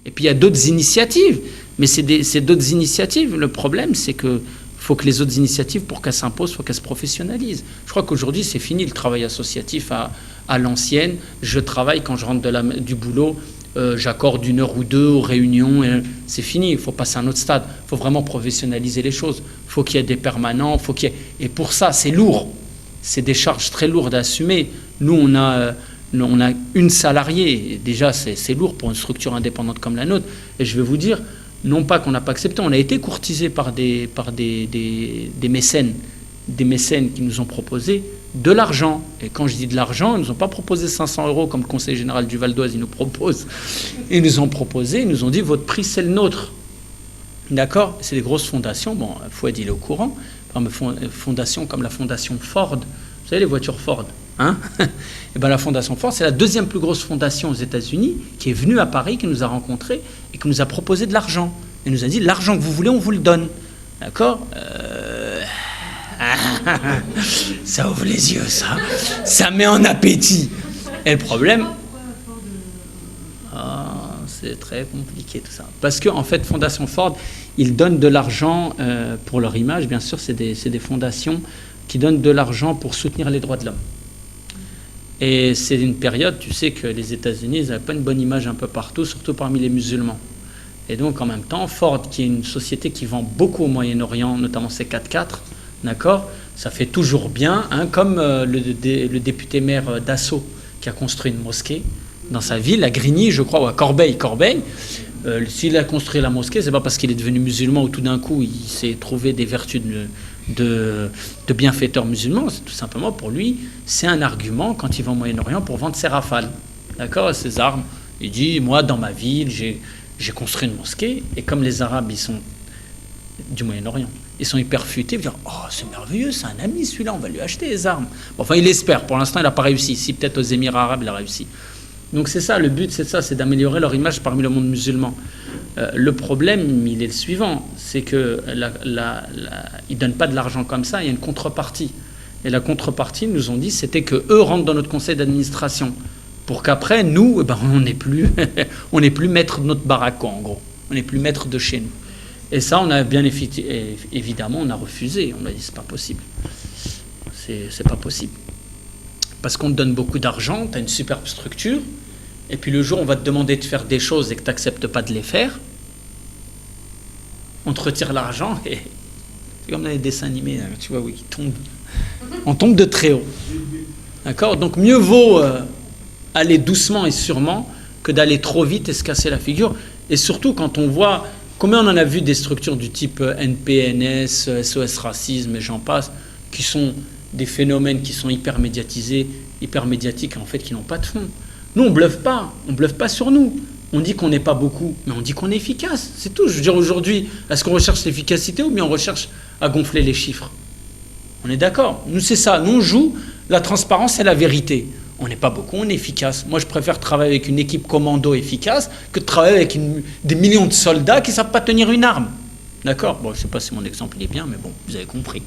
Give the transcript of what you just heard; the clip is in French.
Et puis il y a d'autres initiatives, mais c'est d'autres initiatives. Le problème, c'est que faut que les autres initiatives, pour qu'elles s'imposent, il faut qu'elles se professionnalisent. Je crois qu'aujourd'hui, c'est fini le travail associatif à l'ancienne. Je travaille quand je rentre du boulot, j'accorde 1 heure ou 2 aux réunions, c'est fini. Il faut passer à un autre stade. Il faut vraiment professionnaliser les choses. Il faut qu'il y ait des permanents, et pour ça, c'est lourd. C'est des charges très lourdes à assumer. Nous, on a une salariée. Et déjà, c'est lourd pour une structure indépendante comme la nôtre. Et je vais vous dire, non pas qu'on n'a pas accepté, on a été courtisé par des mécènes, qui nous ont proposé de l'argent. Et quand je dis de l'argent, ils ne nous ont pas proposé 500 € comme le Conseil général du Val d'Oise, ils nous proposent. Ils nous ont proposé, ils nous ont dit, votre prix, c'est le nôtre. D'accord ? C'est des grosses fondations. Bon, Fouad, il est au courant. Fondations comme la fondation Ford. Vous savez, les voitures Ford, hein ? Et bien, la fondation Ford, c'est la 2e plus grosse fondation aux États-Unis qui est venue à Paris, qui nous a rencontrés et qui nous a proposé de l'argent. Et nous a dit, l'argent que vous voulez, on vous le donne. D'accord ? Ça ouvre les yeux, ça. Ça met en appétit. Et le problème... c'est très compliqué tout ça. Parce qu'en fait, Fondation Ford, ils donnent de l'argent pour leur image. Bien sûr, c'est des fondations qui donnent de l'argent pour soutenir les droits de l'homme. Et c'est une période, tu sais que les États-Unis, ils n'avaient pas une bonne image un peu partout, surtout parmi les musulmans. Et donc, en même temps, Ford, qui est une société qui vend beaucoup au Moyen-Orient, notamment ses 4x4, d'accord, ça fait toujours bien, hein, comme le député maire d'Assaut, qui a construit une mosquée dans sa ville, à Grigny, je crois, ou à Corbeil. S'il a construit la mosquée, c'est pas parce qu'il est devenu musulman ou tout d'un coup il s'est trouvé des vertus de bienfaiteur musulman. C'est tout simplement pour lui, c'est un argument quand il va au Moyen-Orient pour vendre ses rafales, d'accord, ses armes. Il dit, moi dans ma ville, j'ai construit une mosquée, et comme les Arabes, ils sont du Moyen-Orient, ils sont hyper futés, ils vont dire, oh c'est merveilleux, c'est un ami celui-là, on va lui acheter les armes. Bon, enfin il espère, pour l'instant il n'a pas réussi, si peut-être aux Émirats arabes il a réussi. Donc c'est ça, le but c'est ça, c'est d'améliorer leur image parmi le monde musulman. Le problème, il est le suivant, c'est qu'ils ne donnent pas de l'argent comme ça, il y a une contrepartie. Et la contrepartie, ils nous ont dit, c'était qu'eux rentrent dans notre conseil d'administration, pour qu'après, nous, on n'est plus, maître de notre baraque, en gros. On n'est plus maître de chez nous. Et ça, on a bien évidemment, on a refusé. On a dit, c'est pas possible. C'est pas possible. Parce qu'on te donne beaucoup d'argent, tu as une superbe structure, et puis le jour où on va te demander de faire des choses et que tu n'acceptes pas de les faire, on te retire l'argent, et c'est comme dans les dessins animés, tu vois, oui, on tombe de très haut. D'accord ? Donc mieux vaut aller doucement et sûrement que d'aller trop vite et se casser la figure. Et surtout quand on voit, combien on en a vu des structures du type NPNS, SOS Racisme et j'en passe, qui sont des phénomènes qui sont hyper médiatisés, hyper médiatiques, en fait, qui n'ont pas de fond. Nous, on bluffe pas sur nous. On dit qu'on n'est pas beaucoup, mais on dit qu'on est efficace, c'est tout. Je veux dire, aujourd'hui, est-ce qu'on recherche l'efficacité ou bien on recherche à gonfler les chiffres ? On est d'accord. Nous, c'est ça. Nous, on joue la transparence et la vérité. On n'est pas beaucoup, on est efficace. Moi, je préfère travailler avec une équipe commando efficace que de travailler avec des millions de soldats qui ne savent pas tenir une arme. D'accord ? Bon, je ne sais pas si mon exemple est bien, mais bon, vous avez compris.